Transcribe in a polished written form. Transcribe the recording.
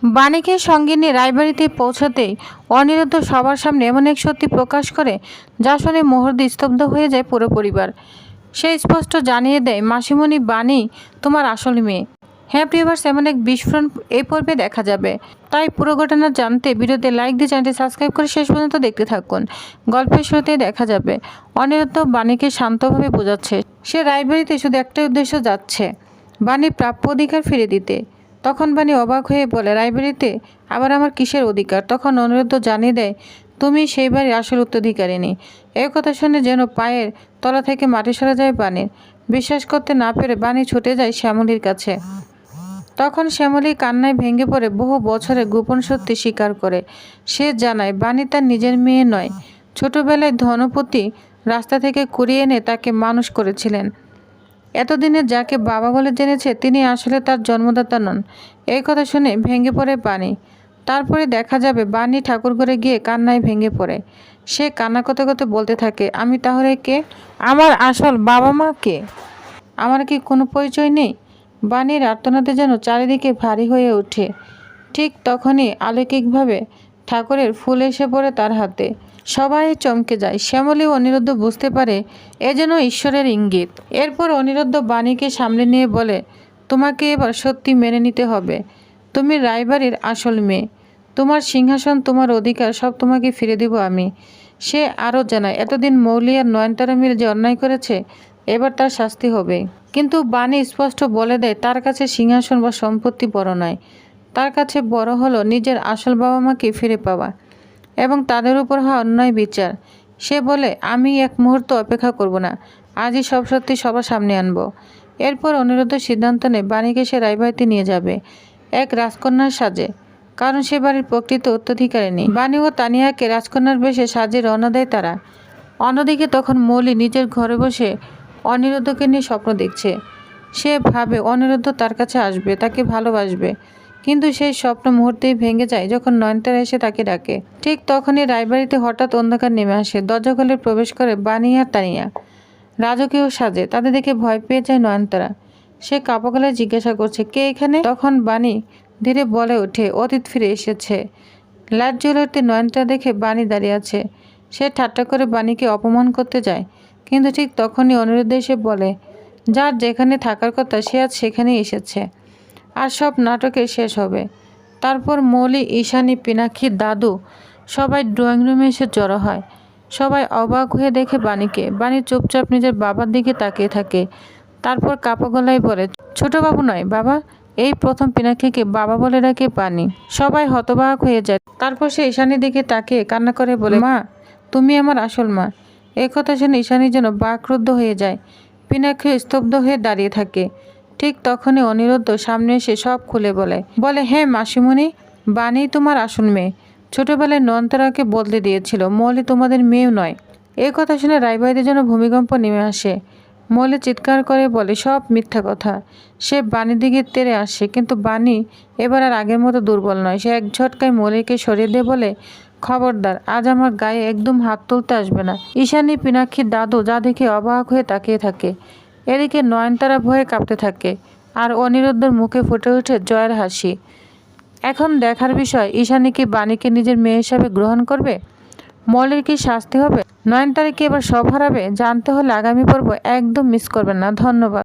বাণীকে সঙ্গে নিয়ে রায়বাড়িতে পৌঁছাতেই অনিরুদ্ধ সবার সামনে এমন এক সত্যি প্রকাশ করে যা শুনে মুহূর্তে স্তব্ধ হয়ে যায় পুরো পরিবার। সে স্পষ্ট জানিয়ে দেয়, মাসিমণি, বাণী তোমার আসল মেয়ে। হ্যাঁ প্রিয়ভার্স, এমন এক বিস্ফোরণ এই পর্বে দেখা যাবে। তাই পুরো ঘটনা জানতে ভিডিওতে লাইক দিয়ে চ্যানেলটি সাবস্ক্রাইব করে শেষ পর্যন্ত দেখতে থাকুন। গল্পের শুরুতেই দেখা যাবে অনিরুদ্ধ বাণীকে শান্তভাবে বোঝাচ্ছে সে রায়বাড়িতে শুধু একটাই উদ্দেশ্য যাচ্ছে, বাণীর প্রাপ্য অধিকার ফিরে দিতে। তখন বাণী অবাক হয়ে বলে, রায়বাড়িতে আবার আমার কিসের অধিকার? তখন অনিরুদ্ধ জানিয়ে দেয়, তুমি সেই বাড়ির আসল উত্তরাধিকারিণী। এই কথা শুনে যেন পায়ের তলা থেকে মাটি সরে যায় বাণীর। বিশ্বাস করতে না পেরে বাণী ছুটে যায় শ্যামলীর কাছে। তখন শ্যামলী কান্নায় ভেঙে পড়ে বহু বছরের গোপন সত্যি স্বীকার করে। সে জানায় বাণী তার নিজের মেয়ে নয়, ছোটবেলায় ধনপতি রাস্তা থেকে কুড়িয়ে এনে তাকে মানুষ করেছিলেন। এতদিনে যাকে বাবা বলে জেনেছে তিনি আসলে তার জন্মদাতা নন। এই কথা শুনে ভেঙে পড়ে বাণী। তারপরে দেখা যাবে বাণী ঠাকুরঘরে গিয়ে কান্নায় ভেঙে পড়ে। সে কান্না করতে করতে বলতে থাকে, আমি তাহলে কে? আমার আসল বাবা মা কে? আমার কি কোনো পরিচয় নেই? বাণীর আর্তনাদে যেন চারিদিকে ভারী হয়ে ওঠে। ঠিক তখনই অলৌকিকভাবে ঠাকুরের ফুল এসে পড়ে তার হাতে। সবাই চমকে যায়। শ্যামলী ও অনিরুদ্ধ বুঝতে পারে এ যেন ঈশ্বরের ইঙ্গিত। এরপর অনিরুদ্ধ বাণীকে সামনে নিয়ে বলে, তোমাকে এবার সত্যি মেনে নিতে হবে। তুমি রায়বাড়ির আসল মেয়ে। তোমার সিংহাসন, তোমার অধিকার সব তোমাকে ফিরে দিব আমি। সে আরও জানায়, এতদিন মৌলি আর নয়নতারা মিলে যে অন্যায় করেছে এবার তার শাস্তি হবে। কিন্তু বাণী স্পষ্ট বলে দেয়, তার কাছে সিংহাসন বা সম্পত্তি বড় নয়। তার কাছে বড় হলো নিজের আসল বাবা মাকে ফিরে পাওয়া এবং তাদের উপর হওয়া অন্যায় বিচার। সে বলে, আমি এক মুহূর্ত অপেক্ষা করব না, আজই সব সত্যি সবার সামনে আনব। এরপর অনিরুদ্ধ সিদ্ধান্ত নেয় বাণীকে সে রায়বাড়িতে নিয়ে যাবে এক রাজকন্যার সাজে, কারণ সে বাড়ির প্রকৃত উত্তরাধিকারিণী। বাণী ও তানিয়াকে রাজকন্যার বেশে সাজে রওনা দেয় তারা। অন্যদিকে তখন মৌলি নিজের ঘরে বসে অনিরুদ্ধকে নিয়ে স্বপ্ন দেখছে। সে ভাবে অনিরুদ্ধ তার কাছে আসবে, তাকে ভালোবাসবে। কিন্তু সেই স্বপ্ন মুহূর্তেই ভেঙে যায় যখন নয়নতারা এসে তাকে ডাকে। ঠিক তখনই রায়বাড়িতে হঠাৎ অন্ধকার নেমে আসে। দরজা খুলে প্রবেশ করে বাণী আর তানিয়া রাজকীয় সাজে। তাদের দেখে ভয় পেয়ে যায় নয়নতারা। সে কাঁপা গলায় জিজ্ঞাসা করছে, কে এখানে? তখন বাণী ধীরে বলে ওঠে, অতীত ফিরে এসেছে। লাইট জ্বলে উঠতে নয়নতারা দেখে বাণী দাঁড়িয়ে আছে। সে ঠাট্টা করে বাণীকে অপমান করতে যায়, কিন্তু ঠিক তখনই অনিরুদ্ধ এসে বলে, যার যেখানে থাকার কথা সে আজ সেখানেই এসেছে, আর সব নাটকে শেষ হবে। তারপর মৌলি, ঈশানী, পিনাক্ষী, দাদু সবাই ড্রয়িং রুমে এসে জড়ো হয়। সবাই অবাক হয়ে দেখে বাণীকে। বাণী চুপচাপ নিজের বাবার দিকে তাকিয়ে থাকে। তারপর কাঁপা গলায় বলে, ছোট বাবু নয় বাবা, এই প্রথম পিনাক্ষীকে বাবা বলে ডাকে বাণী। সবাই হতবাক হয়ে যায়। তারপর সে ঈশানীর দিকে তাকিয়ে কান্না করে বলে, মা তুমি আমার আসল মা। এই কথা শুনে ঈশানী যেন বাকরুদ্ধ হয়ে যায়। পিনাক্ষী স্তব্ধ হয়ে দাঁড়িয়ে থাকে। ঠিক তখনই অনিরুদ্ধ সামনে এসে সব খুলে বলে, হ্যাঁ মাসিমণি, বাণী তোমার আসল মেয়ে। ছোটবেলায় নয়নতারাকে বদলে দিয়েছিল, মৌলি তোমাদের মেয়েও নয়। এই কথা শুনে রায়বাড়িতে যেন ভূমিকম্প নেমে আসে। মৌলি চিৎকার করে বলে, সব মিথ্যা কথা। সে বাণীর দিকে তেড়ে আসে, কিন্তু বাণী এবার আর আগের মতো দুর্বল নয়। সে এক ঝটকায় মৌলিকে সরিয়ে দিয়ে বলে, খবরদার, আজ আমার গায়ে একদম হাত তুলতে আসবে না। ঈশানী, পিনাক্ষী, দাদু যা দেখে অবাক হয়ে তাকিয়ে থাকে। এদিকে নয়নতারা ভয়ে কাঁপতে থাকে, আর অনিরুদ্ধর মুখে ফুটে ওঠে জয়ের হাসি। এখন দেখার বিষয়, ঈশানী কি বাণীকে নিজের মেয়ে হিসাবে গ্রহণ করবে? মৌলির কি শাস্তি হবে? নয়নতারা কি এবার সব হারাবে? জানতে হলে আগামী পর্ব একদম মিস করবেন না। ধন্যবাদ।